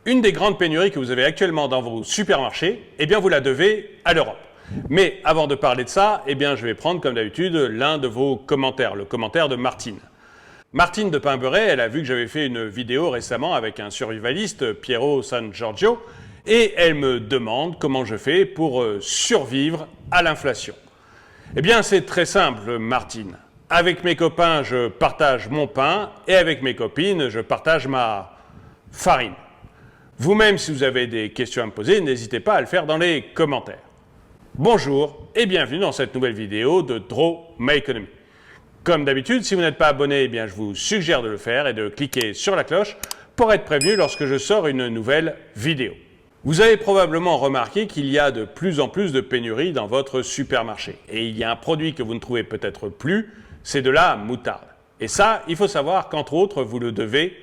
Une des grandes pénuries que vous avez actuellement dans vos supermarchés, eh bien vous la devez à l'Europe. Mais avant de parler de ça, eh bien je vais prendre comme d'habitude l'un de vos commentaires, le commentaire de Martine. Martine de Pain-Beurré, elle a vu que j'avais fait une vidéo récemment avec un survivaliste, Piero San Giorgio, et elle me demande comment je fais pour survivre à l'inflation. Eh bien c'est très simple, Martine. Avec mes copains, je partage mon pain, et avec mes copines, je partage ma farine. Vous-même, si vous avez des questions à me poser, n'hésitez pas à le faire dans les commentaires. Bonjour et bienvenue dans cette nouvelle vidéo de Draw My Economy. Comme d'habitude, si vous n'êtes pas abonné, eh bien, je vous suggère de le faire et de cliquer sur la cloche pour être prévenu lorsque je sors une nouvelle vidéo. Vous avez probablement remarqué qu'il y a de plus en plus de pénuries dans votre supermarché. Et il y a un produit que vous ne trouvez peut-être plus, c'est de la moutarde. Et ça, il faut savoir qu'entre autres, vous le devez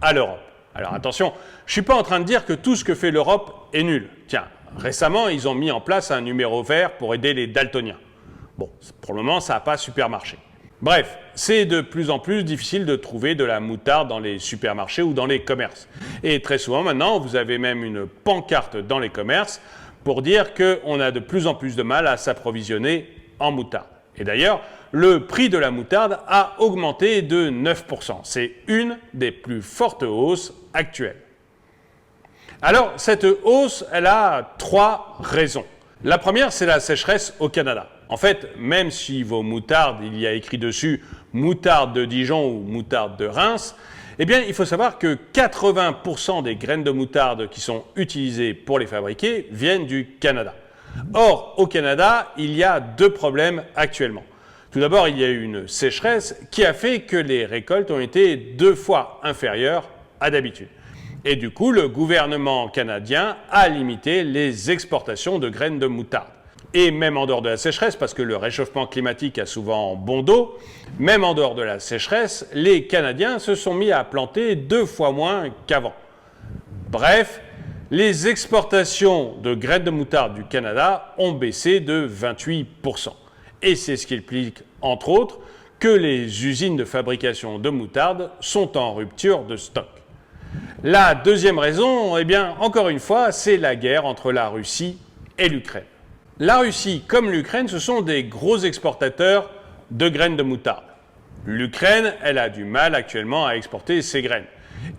à l'Europe. Alors attention, je ne suis pas en train de dire que tout ce que fait l'Europe est nul. Tiens, récemment, ils ont mis en place un numéro vert pour aider les daltoniens. Bon, pour le moment, ça n'a pas super marché. Bref, c'est de plus en plus difficile de trouver de la moutarde dans les supermarchés ou dans les commerces. Et très souvent, maintenant, vous avez même une pancarte dans les commerces pour dire qu'on a de plus en plus de mal à s'approvisionner en moutarde. Et d'ailleurs, le prix de la moutarde a augmenté de 9%. C'est une des plus fortes hausses actuelles. Alors, cette hausse, elle a trois raisons. La première, c'est la sécheresse au Canada. En fait, même si vos moutardes, il y a écrit dessus moutarde de Dijon ou moutarde de Reims, eh bien, il faut savoir que 80% des graines de moutarde qui sont utilisées pour les fabriquer viennent du Canada. Or, au Canada, il y a deux problèmes actuellement. Tout d'abord, il y a eu une sécheresse qui a fait que les récoltes ont été 2 fois inférieures à d'habitude. Et du coup, le gouvernement canadien a limité les exportations de graines de moutarde. Et même en dehors de la sécheresse, parce que le réchauffement climatique a souvent bon dos, même en dehors de la sécheresse, les Canadiens se sont mis à planter 2 fois moins qu'avant. Bref, les exportations de graines de moutarde du Canada ont baissé de 28%. Et c'est ce qui explique, entre autres, que les usines de fabrication de moutarde sont en rupture de stock. La deuxième raison, eh bien, encore une fois, c'est la guerre entre la Russie et l'Ukraine. La Russie, comme l'Ukraine, ce sont des gros exportateurs de graines de moutarde. L'Ukraine, elle a du mal actuellement à exporter ses graines.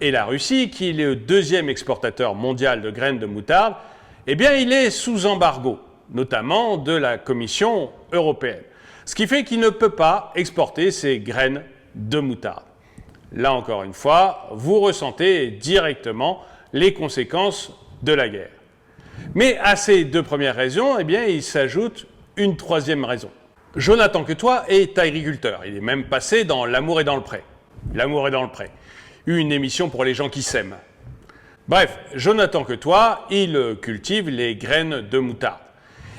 Et la Russie, qui est le deuxième exportateur mondial de graines de moutarde, eh bien, il est sous embargo, notamment de la Commission européenne. Ce qui fait qu'il ne peut pas exporter ses graines de moutarde. Là, encore une fois, vous ressentez directement les conséquences de la guerre. Mais à ces deux premières raisons, eh bien, il s'ajoute une troisième raison. Jonathan Quetoy est agriculteur. Il est même passé dans L'amour est dans le pré. L'amour est dans le pré. Une émission pour les gens qui s'aiment. Bref, Jonathan Quetoy, il cultive les graines de moutarde.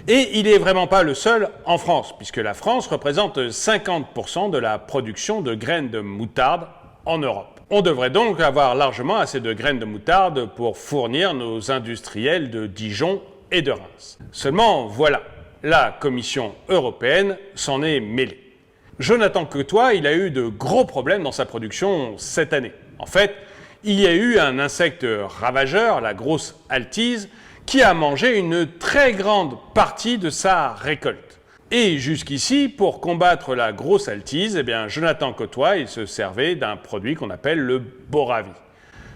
Et il n'est vraiment pas le seul en France, puisque la France représente 50% de la production de graines de moutarde en Europe. On devrait donc avoir largement assez de graines de moutarde pour fournir nos industriels de Dijon et de Reims. Seulement, voilà, la Commission européenne s'en est mêlée. Jonathan Quetoy, il a eu de gros problèmes dans sa production cette année. En fait, il y a eu un insecte ravageur, la grosse altise, qui a mangé une très grande partie de sa récolte. Et jusqu'ici, pour combattre la grosse altise, eh bien, Jonathan Quetoy, il se servait d'un produit qu'on appelle le Boravi.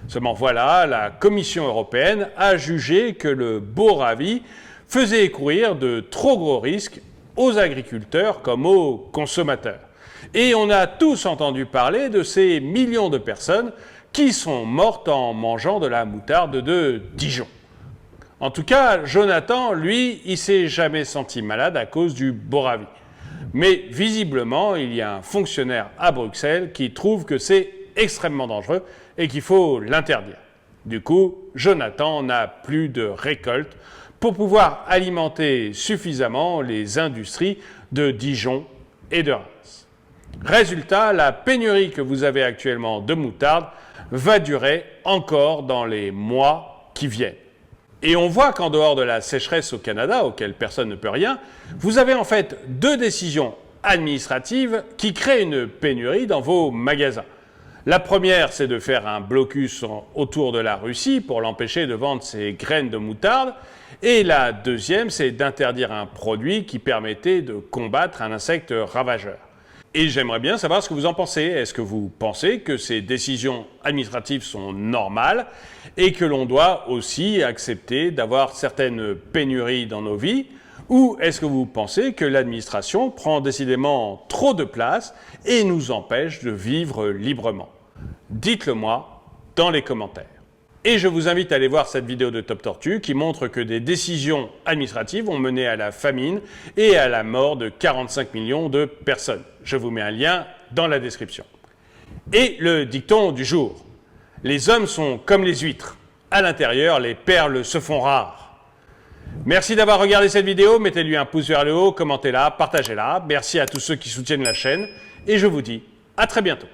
Seulement voilà, la Commission européenne a jugé que le Boravi faisait courir de trop gros risques aux agriculteurs comme aux consommateurs. Et on a tous entendu parler de ces millions de personnes qui sont mortes en mangeant de la moutarde de Dijon. En tout cas, Jonathan, lui, il ne s'est jamais senti malade à cause du Boravi. Mais visiblement, il y a un fonctionnaire à Bruxelles qui trouve que c'est extrêmement dangereux et qu'il faut l'interdire. Du coup, Jonathan n'a plus de récolte pour pouvoir alimenter suffisamment les industries de Dijon et de Reims. Résultat, la pénurie que vous avez actuellement de moutarde va durer encore dans les mois qui viennent. Et on voit qu'en dehors de la sécheresse au Canada, auquel personne ne peut rien, vous avez en fait deux décisions administratives qui créent une pénurie dans vos magasins. La première, c'est de faire un blocus autour de la Russie pour l'empêcher de vendre ses graines de moutarde. Et la deuxième, c'est d'interdire un produit qui permettait de combattre un insecte ravageur. Et j'aimerais bien savoir ce que vous en pensez. Est-ce que vous pensez que ces décisions administratives sont normales et que l'on doit aussi accepter d'avoir certaines pénuries dans nos vies? Ou est-ce que vous pensez que l'administration prend décidément trop de place et nous empêche de vivre librement? Dites-le moi dans les commentaires. Et je vous invite à aller voir cette vidéo de Top Tortue qui montre que des décisions administratives ont mené à la famine et à la mort de 45 millions de personnes. Je vous mets un lien dans la description. Et le dicton du jour. Les hommes sont comme les huîtres. À l'intérieur, les perles se font rares. Merci d'avoir regardé cette vidéo. Mettez-lui un pouce vers le haut, commentez-la, partagez-la. Merci à tous ceux qui soutiennent la chaîne. Et je vous dis à très bientôt.